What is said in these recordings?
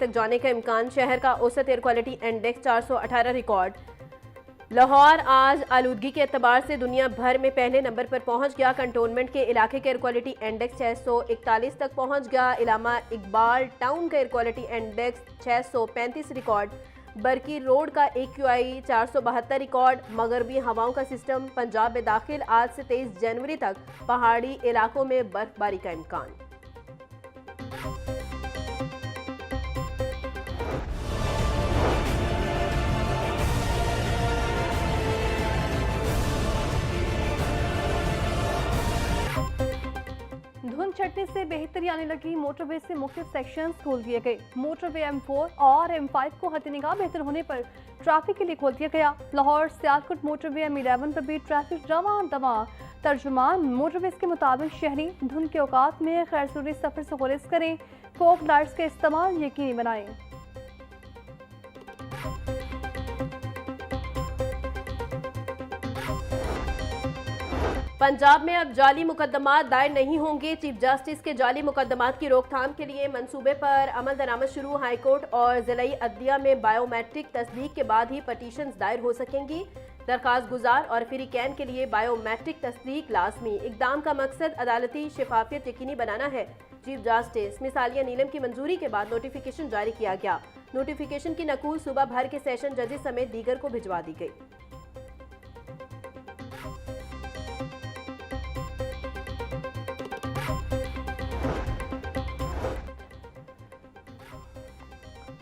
तक जाने का इम्कान। शहर का औसत air quality index 418 record. Lahore आज आलूदगी के एतबार से दुनिया भर में पहले नंबर पर पहुंच गया। कंटोनमेंट के इलाके का एयर क्वालिटी इंडेक्स 641 तक पहुंच गया। इलामा इकबाल टाउन का air quality index 635 record. Barki road का AQI 472 रिकॉर्ड। मगरबी हवाओं का सिस्टम पंजाब में दाखिल। आज से 23 जनवरी तक पहाड़ी इलाकों में बर्फबारी का इम्कान। धुंध छटने से बेहतरी आने लगी। मोटरवे से मुख्तलिफ सेक्शंस खोल दिए गए। मोटरवे M4 और M5 को हद निगाह बेहतर होने पर ट्रैफिक के लिए खोल दिया गया। लाहौर सियालकोट मोटरवे M11 पर भी ट्रैफिक रवां दवा। तर्जुमान मोटरवे के मुताबिक शहरी धुंध के औकात में खैर जरूरी सफर से गुरेज करें। फोक लाइट्स का इस्तेमाल यकीनी बनाएं। पंजाब में अब जाली मुकदमात दायर नहीं होंगे। चीफ जस्टिस के जाली मुकदमात की रोकथाम के लिए मंसूबे पर अमल दरामद शुरू। हाईकोर्ट और जिलाई अदलिया में बायोमेट्रिक तस्दीक के बाद ही पटिशन्स दायर हो सकेंगी। दरखास्त गुजार और फ्रीकैन के लिए बायोमेट्रिक तस्दीक लाजमी। इकदाम का मकसद अदालती शफाफियत यकीनी बनाना है। चीफ जस्टिस मिसालिया नीलम की मंजूरी के बाद नोटिफिकेशन जारी किया गया। नोटिफिकेशन की नकूल सुबह भर के सेशन जजेस समेत दीगर को भिजवा दी गई।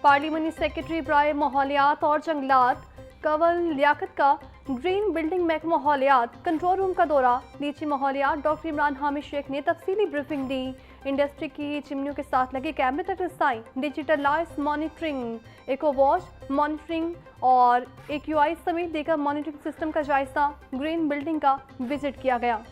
पार्लियामेंटी सेक्रेटरी बराए माहौलियात और जंगलात कंवल लियाकत का ग्रीन बिल्डिंग महकमा माहौलियात कंट्रोल रूम का दौरा। नीची माहौलियात डॉक्टर इमरान हामिद शेख ने तफसीली ब्रीफिंग दी। इंडस्ट्री की चिमनियों के साथ लगे कैमरे तक रसाई। Digitalise monitoring, eco watch monitoring और AQI समेत देकर मॉनिटरिंग सिस्टम का जायजा। ग्रीन बिल्डिंग का विजिट किया गया।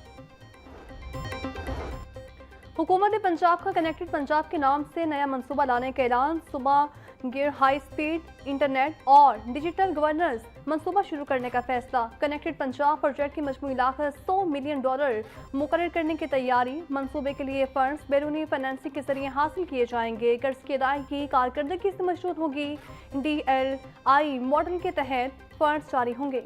हुकूमत पंजाब का कनेक्टेड पंजाब के नाम से नया मंसूबा लाने का ऐलान। सुबह गिर हाई स्पीड इंटरनेट और डिजिटल गवर्नेंस मंसूबा शुरू करने का फैसला। कनेक्टेड पंजाब प्रोजेक्ट की मजमूई लागत $100 मिलियन मुकर्रर करने की तैयारी। मंसूबे के लिए फंड्स बैरूनी फाइनेंसिंग के जरिए हासिल किए जाएंगे। कर्ज की अदायगी कारकर्दगी से मशरूत होगी। DLI मॉडल के तहत फंड्स जारी होंगे।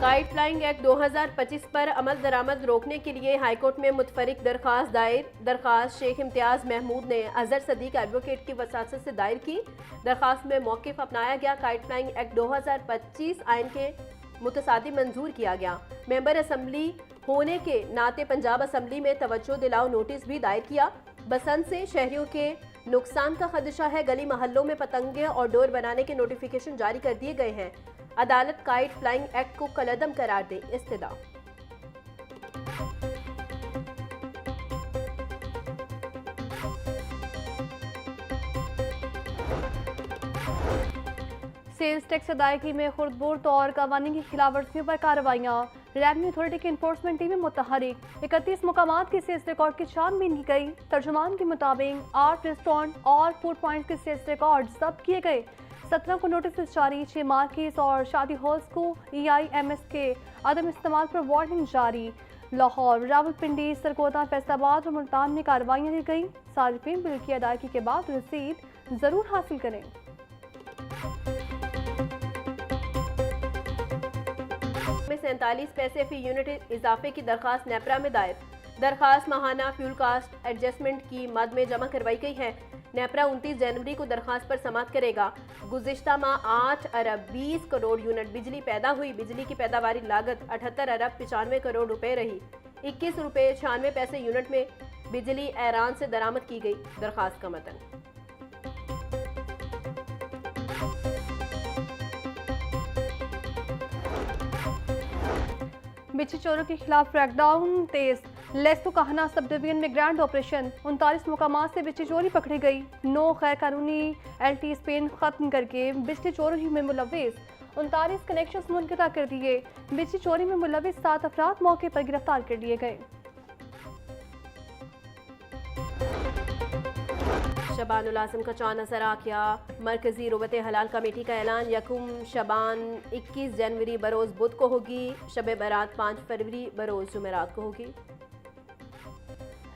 काइट फ्लाइंग एक्ट 2025 पर अमल दरामद रोकने के लिए हाईकोर्ट में मुतफरिक दरखास्त दायर। दरखास्त शेख इम्तियाज महमूद ने अजहर सदीक एडवोकेट की वसासत से दायर की। दरखास्त में मौक़िफ़ अपनाया गया। काइट फ्लाइंग एक्ट 2025 आइन के मुतसादी मंजूर किया गया। मेंबर असम्बली होने के नाते पंजाब असम्बली में तवज्जो दिलाओ नोटिस भी दायर किया। बसंत से शहरियों के नुकसान का खदशा है। गली महल्लों में पतंगे और डोर बनाने के नोटिफिकेशन जारी कर दिए गए हैं। अदालत काइट फ्लाइंग एक्ट को कलअदम करार दे। इस्तदा सेल्स टैक्स अदायगी में खुर्दबुर्द और कवानीन की खिलाफ वर्जियों पर कार्रवाइयाँ। रेवेन्यू अथॉरिटी की इन्फोर्समेंट टीम में मुतहरिक। 31 मुकामात की सेल्स रिकॉर्ड की छानबीन की गई। तर्जुमान के मुताबिक 8 रेस्टोरेंट और फूड पॉइंट के सेल्स रिकॉर्ड जब्त किए गए। 17 को नोटिस जारी। 6 मार्केट्स और शादी हॉल्स को EIMS के अदम इस्तेमाल पर वार्निंग जारी। लाहौर, रावलपिंडी, सरगोदा, फैसलाबाद और मुल्तान में कार्रवाइयाँ की गई। सारिफिन बिल की अदायगी के बाद रसीद जरूर हासिल करें। में 47 पैसे फी यूनिट इजाफे की दरखास्त नेपरा में दायर। दरखास्त माहाना फ्यूल कास्ट एडजस्टमेंट की मद में जमा करवाई गई है। नेपरा 29 जनवरी को दरखास्त पर समाअत करेगा। गुज़िश्ता माह 8 अरब 20 करोड़ यूनिट बिजली पैदा हुई। बिजली की पैदावारी लागत 78 अरब 95 करोड़ रुपए रही। 21 रुपये 96 पैसे यूनिट में बिजली ईरान से दरामद की गई। दरखास्त का मतन। बिच्छी चोरों के खिलाफ क्रैकडाउन तेज। लेस्टो कहना सब डिवीजन में ग्रैंड ऑपरेशन। 39 मुकामात से बिजली चोरी पकड़ी गई। 9 गैर कानूनी LT स्पेन खत्म करके बिजली चोरी में मुलविस। 39 कनेक्शन मुनक़ता कर दिए। बिजली चोरी में मुलविस 7 अफराद मौके पर गिरफ्तार कर लिए गए। शबानुल आज़म का चांद नजर आ गया। मरकजी रुबत हलाल कमेटी का ऐलान। यकुम शबान 21 जनवरी बरोज़ बुध को होगी। शब बारात 5 फरवरी बरोज़ जुमेरात को होगी।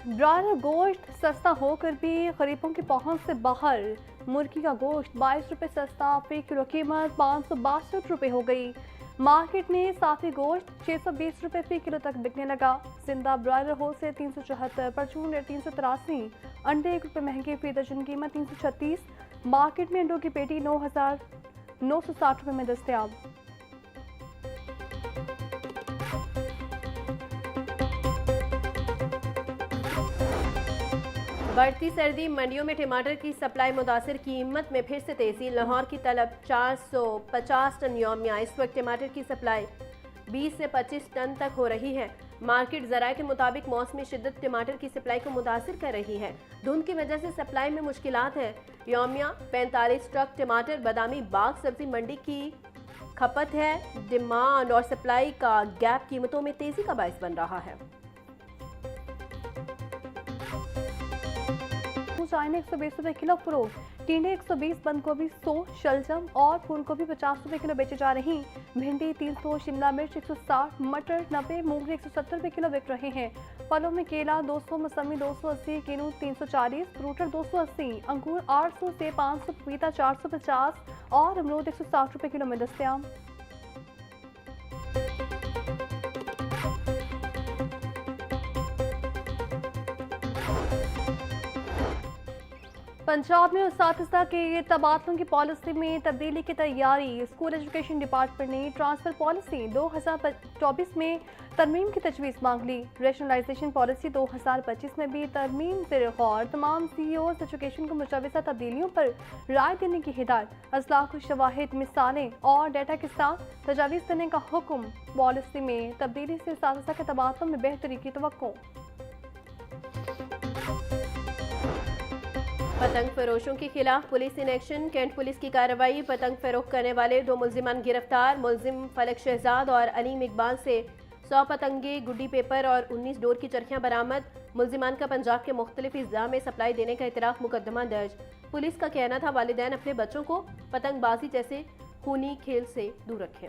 ब्रॉयलर गोश्त सस्ता होकर भी गरीबों की पहुंच से बाहर। मुर्गी का गोश्त 22 रुपये सस्ता, फी किलो कीमत 562 रुपये हो गई। मार्केट में साफी गोश्त 620 रुपये फी किलो तक बिकने लगा। जिंदा ब्रॉयलर होलसेल 374, परचून रेट 383, अंडे 1 रुपये महंगे, फी दर्जन कीमत 336। मार्केट में अंडों की पेटी 9,960 रुपये में दस्तयाब। बढ़ती सर्दी, मंडियों में टमाटर की सप्लाई मुतासिर, कीमत में फिर से तेजी। लाहौर की तलब 450 टन यौमिया। इस वक्त टमाटर की सप्लाई 20 से 25 टन तक हो रही है। मार्केट जराये के मुताबिक मौसमी शिद्दत टमाटर की सप्लाई को मुतासिर कर रही है। धुंध की वजह से सप्लाई में मुश्किलात हैं। यौमिया 45 ट्रक टमाटर बादामी बाग सब्जी मंडी की खपत है। डिमांड और सप्लाई का गैप कीमतों में तेजी का बायस बन रहा है। चाइना 120 रुपये किलो फरोख्त, टिंडे 120, बंद गोभी 100, शलजम और फूल गोभी 50 रुपये किलो बेचे जा रही। भिंडी 300, शिमला मिर्च 160, मटर 90, मूंगफली 170 रुपये किलो बिक रहे हैं। फलों में केला 200, मौसमी 280, किनू 340, फ्रूटर 280, अंगूर 800 से 500, पपीता 450 और अमरूद 160 रुपये किलो में दस्तयाब। पंजाब में उस्तादिज़ा के तबादलों की पॉलिसी में तब्दीली की तैयारी। स्कूल एजुकेशन डिपार्टमेंट ने ट्रांसफ़र पॉलिसी 2024 में तरमीम की तजवीज़ मांग ली। रैशनलाइजेशन पॉलिसी 2025 में भी तरमीम ज़ेर गौर। तमाम CEOs एजुकेशन को मुजवज़ा तब्दीलियों पर राय देने की हिदायत। अज़लाक शवाहिद, मिसालें और डेटा के साथ तजावीज़ देने का हुक्म। पॉलिसी में तब्दीली से उस्तादिज़ा के तबादलों में बेहतरी की तवक्को। पतंग फरोशों के खिलाफ police in action. Cantt police की कार्रवाई। पतंग फरोख्त करने वाले 2 मुलजिमान गिरफ्तार। मुलजिम फलक शहजाद और अलीम इकबाल से 100 पतंगे, गुड्डी पेपर और 19 डोर की चरखियां बरामद। मुलजिमान का पंजाब के मुख्तलिफ अज़ला में सप्लाई देने का इतराफ़ मुकदमा दर्ज। पुलिस का कहना था वालिदैन अपने बच्चों को पतंगबाजी जैसे खूनी खेल से दूर रखें।